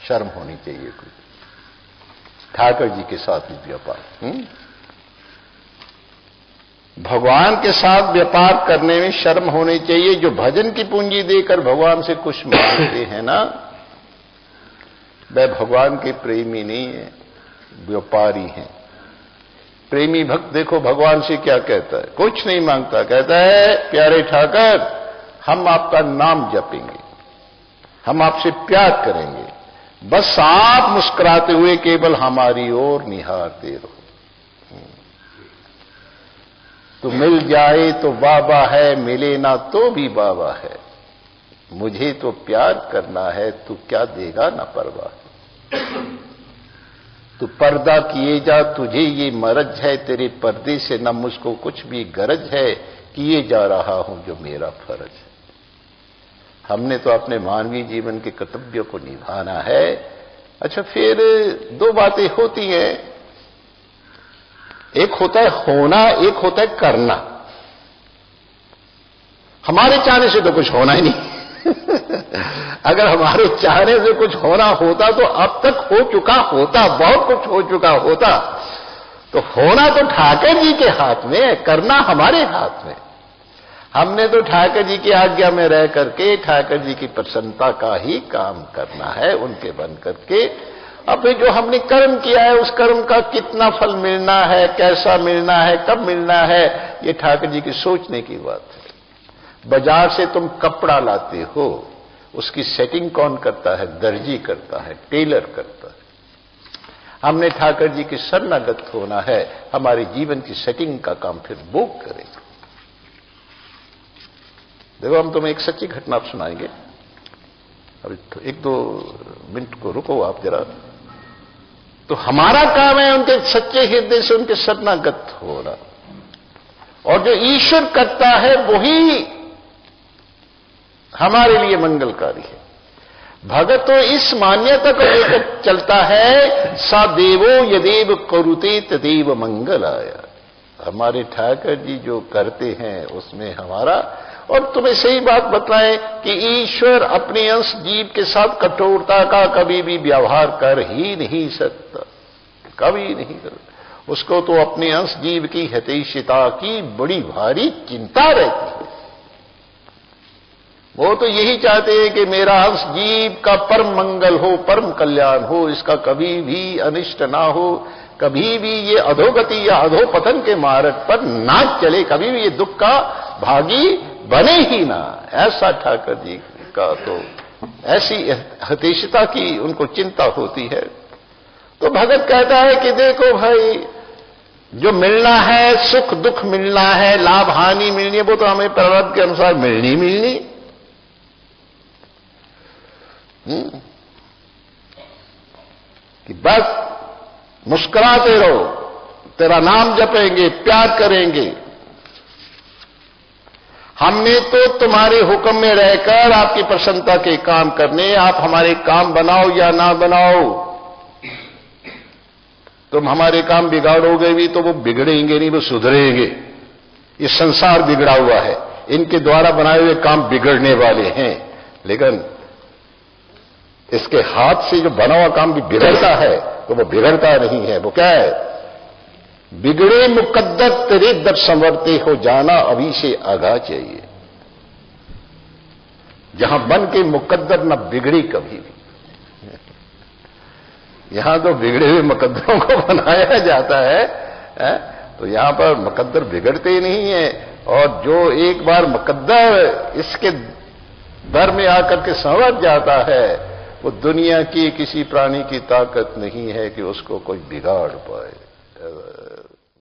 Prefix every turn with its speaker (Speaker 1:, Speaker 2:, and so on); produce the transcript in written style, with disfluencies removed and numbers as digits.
Speaker 1: शर्म होनी चाहिए कोई। ठाकर जी के साथ भी व्यापार, भगवान के साथ व्यापार करने में शर्म होनी चाहिए। जो भजन की पूंजी देकर भगवान से कुछ मांगते हैं ना, वह भगवान के प्रेमी नहीं है, व्यापारी हैं। प्रेमी भक्त देखो भगवान से क्या कहता है, कुछ नहीं मांगता, कहता है प्यारे ठाकर हम आपका नाम जपेंगे, हम आपसे प्यार करेंगे, बस आप मुस्कुराते हुए केवल हमारी ओर निहारते रहो। तो मिल जाए तो बाबा है, मिले ना तो भी बाबा है, मुझे तो प्यार करना है, तू क्या देगा ना परवाह। तू पर्दा किए जा, तुझे ये मरज है, तेरे पर्दे से न मुझको कुछ भी गरज है, किए जा रहा हूं जो मेरा फर्ज है। हमने तो अपने मानवीय जीवन के कर्तव्यों को निभाना है। अच्छा, फिर दो बातें होती हैं, एक होता है होना, एक होता है करना। हमारे चाहने से तो कुछ होना ही नहीं। अगर हमारे चाहने से कुछ होना होता तो अब तक हो चुका होता, बहुत कुछ हो चुका होता। तो होना तो ठाकर जी के हाथ में है, करना हमारे हाथ में। हमने तो ठाकर जी की आज्ञा में रह करके ठाकर जी की प्रसन्नता का ही काम करना है, उनके बन करके। अब जो हमने कर्म किया है, उस कर्म का कितना फल मिलना है, कैसा मिलना है, कब मिलना है, ये ठाकर जी की सोचने की बात है। बाजार से तुम कपड़ा लाते हो, उसकी सेटिंग कौन करता है? दर्जी करता है, टेलर करता है। हमने ठाकर जी की शरणागत होना है, हमारे जीवन की सेटिंग का काम फिर वो करेंगे। देखो, हम तुम्हें एक सच्ची घटना आप सुनाएंगे, अभी एक दो मिनट को रुको आप जरा। तो हमारा काम है उनके सच्चे हृदय से उनके शरणागत होना, और जो ईश्वर करता है वही हमारे लिए मंगलकारी है। भगत तो इस मान्यता को लेकर चलता है, सा देवो यदेव करुते तदेव मंगलाय। हमारे ठाकर जी जो करते हैं उसमें हमारा। और तुम्हें सही बात बताएं कि ईश्वर अपने अंश जीव के साथ कठोरता का कभी भी व्यवहार कर ही नहीं सकता, कभी नहीं कर। उसको तो अपने अंश जीव की हितैषिता की बड़ी भारी चिंता रहती है। वो तो यही चाहते हैं कि मेरा अंश जीव का परम मंगल हो, परम कल्याण हो, इसका कभी भी अनिष्ट ना हो, कभी भी ये अधोगति या अधोपतन के मार्ग पर ना चले, कभी भी ये दुख का भागी बने ही ना। ऐसा ठाकर जी का तो ऐसी हितैषिता की उनको चिंता होती है। तो भगत कहता है कि देखो भाई, जो मिलना है, सुख दुख मिलना है, लाभ हानि मिलनी है, वो तो हमें प्रारब्ध के अनुसार मिलनी। कि बस मुस्कुराते रहो, तेरा नाम जपेंगे, प्यार करेंगे। हमने तो तुम्हारे हुक्म में रहकर आपकी प्रसन्नता के काम करने, आप हमारे काम बनाओ या ना बनाओ। तुम हमारे काम बिगाड़ोगे भी तो वो बिगड़ेंगे नहीं, वो सुधरेंगे। ये संसार बिगड़ा हुआ है, इनके द्वारा बनाए हुए काम बिगड़ने वाले हैं। लेकिन इसके हाथ से जो बना हुआ काम भी बिगड़ता है तो वो बिगड़ता नहीं है। वो क्या है? बिगड़े मुकद्दर तेरे दर संवरते हो जाना अभी से आगा चाहिए। जहां बन के मुकद्दर न बिगड़ी कभी भी। यहां तो बिगड़े हुए मुकद्दरों को बनाया जाता है, तो यहां पर मुकद्दर बिगड़ते नहीं है। और जो एक बार मुकद्दर इसके दर में आकर के संवर जाता है, वो दुनिया की किसी प्राणी की ताकत नहीं है कि उसको कोई बिगाड़ पाए।